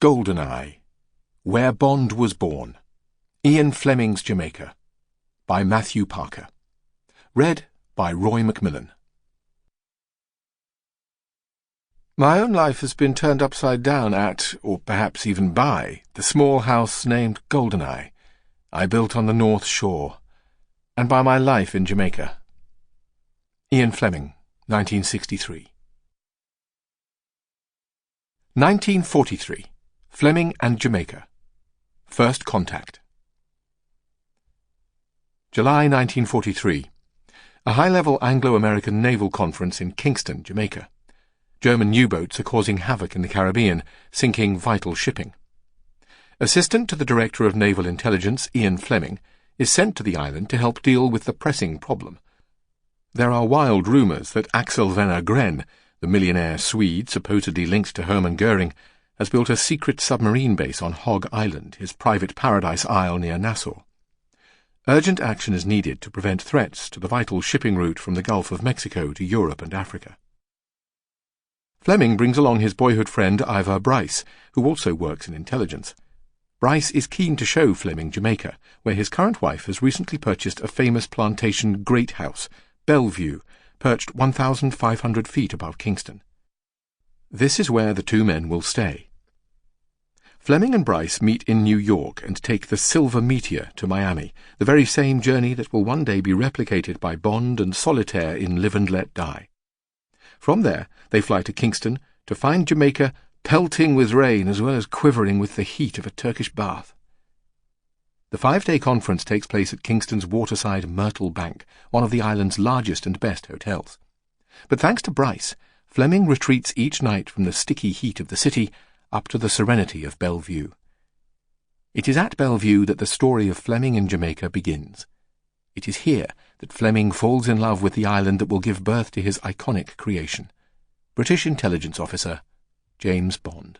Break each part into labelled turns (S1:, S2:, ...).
S1: Goldeneye, Where Bond Was Born, Ian Fleming's Jamaica, by Matthew Parker. Read by Roy McMillan. My own life has been turned upside down at, or perhaps even by, the small house named Goldeneye I built on the North Shore, and by my life in Jamaica. Ian Fleming, 1963. 1943. Fleming and Jamaica. First contact. July 1943. A high-level Anglo-American naval conference in Kingston, Jamaica. German U-boats are causing havoc in the Caribbean, sinking vital shipping. Assistant to the Director of Naval Intelligence, Ian Fleming, is sent to the island to help deal with the pressing problem. There are wild rumours that Axel Wenner-Gren, the millionaire Swede supposedly linked to Hermann Goering, has built a secret submarine base on Hog Island, his private paradise isle near Nassau. Urgent action is needed to prevent threats to the vital shipping route from the Gulf of Mexico to Europe and Africa. Fleming brings along his boyhood friend Ivor Bryce, who also works in intelligence. Bryce is keen to show Fleming Jamaica, where his current wife has recently purchased a famous plantation great house, Bellevue, perched 1,500 feet above Kingston. This is where the two men will stay. Fleming and Bryce meet in New York and take the Silver Meteor to Miami, the very same journey that will one day be replicated by Bond and Solitaire in Live and Let Die. From there, they fly to Kingston to find Jamaica pelting with rain as well as quivering with the heat of a Turkish bath. The 5-day conference takes place at Kingston's waterside Myrtle Bank, one of the island's largest and best hotels. But thanks to Bryce, Fleming retreats each night from the sticky heat of the city up to the serenity of Bellevue. It is at Bellevue that the story of Fleming in Jamaica begins. It is here that Fleming falls in love with the island that will give birth to his iconic creation, British intelligence officer James Bond.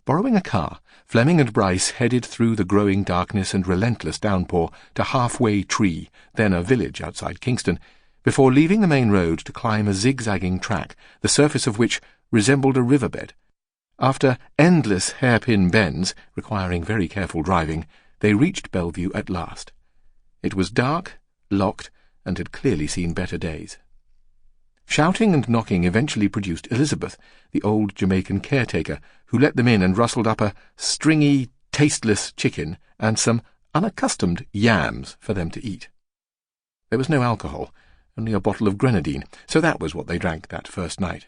S1: Borrowing a car, Fleming and Bryce headed through the growing darkness and relentless downpour to Halfway Tree, then a village outside Kingston, before leaving the main road to climb a zigzagging track, the surface of which resembled a riverbed. After endless hairpin bends, requiring very careful driving, they reached Bellevue at last. It was dark, locked, and had clearly seen better days. Shouting and knocking eventually produced Elizabeth, the old Jamaican caretaker, who let them in and rustled up a stringy, tasteless chicken and some unaccustomed yams for them to eat. There was no alcohol, only a bottle of grenadine, so that was what they drank that first night.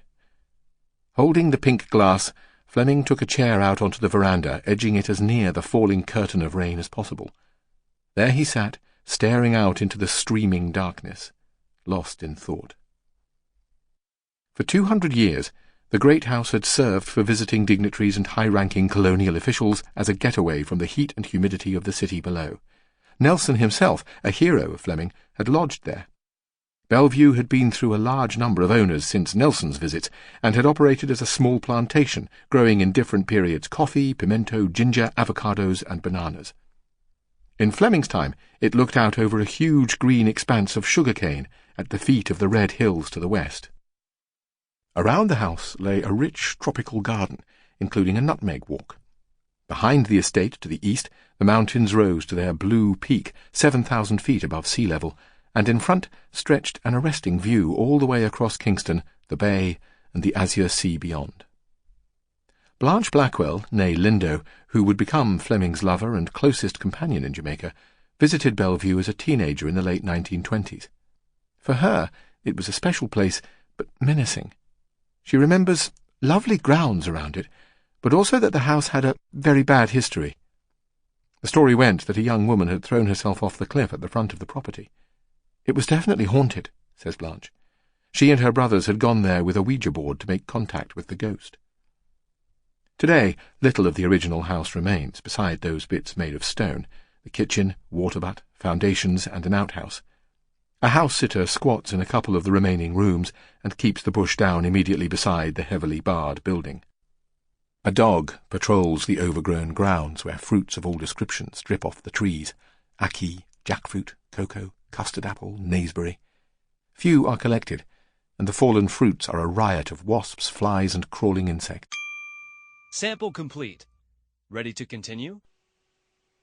S1: Holding the pink glass, Fleming took a chair out onto the veranda, edging it as near the falling curtain of rain as possible. There he sat, staring out into the streaming darkness, lost in thought. For 200 years, the great house had served for visiting dignitaries and high-ranking colonial officials as a getaway from the heat and humidity of the city below. Nelson himself, a hero of Fleming, had lodged there. Bellevue had been through a large number of owners since Nelson's visits, and had operated as a small plantation, growing in different periods coffee, pimento, ginger, avocados, and bananas. In Fleming's time, it looked out over a huge green expanse of sugar-cane at the feet of the red hills to the west. Around the house lay a rich tropical garden, including a nutmeg walk. Behind the estate to the east, the mountains rose to their blue peak, 7,000 feet above sea level, and in front stretched an arresting view all the way across Kingston, the bay, and the azure sea beyond. Blanche Blackwell, née Lindo, who would become Fleming's lover and closest companion in Jamaica, visited Bellevue as a teenager in the late 1920s. For her, it was a special place, but menacing. She remembers lovely grounds around it, but also that the house had a very bad history. The story went that a young woman had thrown herself off the cliff at the front of the property. It was definitely haunted, says Blanche. She and her brothers had gone there with a Ouija board to make contact with the ghost. Today, little of the original house remains, beside those bits made of stone, the kitchen, water butt, foundations, and an outhouse. A house-sitter squats in a couple of the remaining rooms and keeps the bush down immediately beside the heavily barred building. A dog patrols the overgrown grounds where fruits of all descriptions drip off the trees, ackee, jackfruit, cocoa, custard apple, naseberry. Few are collected, and the fallen fruits are a riot of wasps, flies, and crawling insects.
S2: Sample complete. Ready to continue?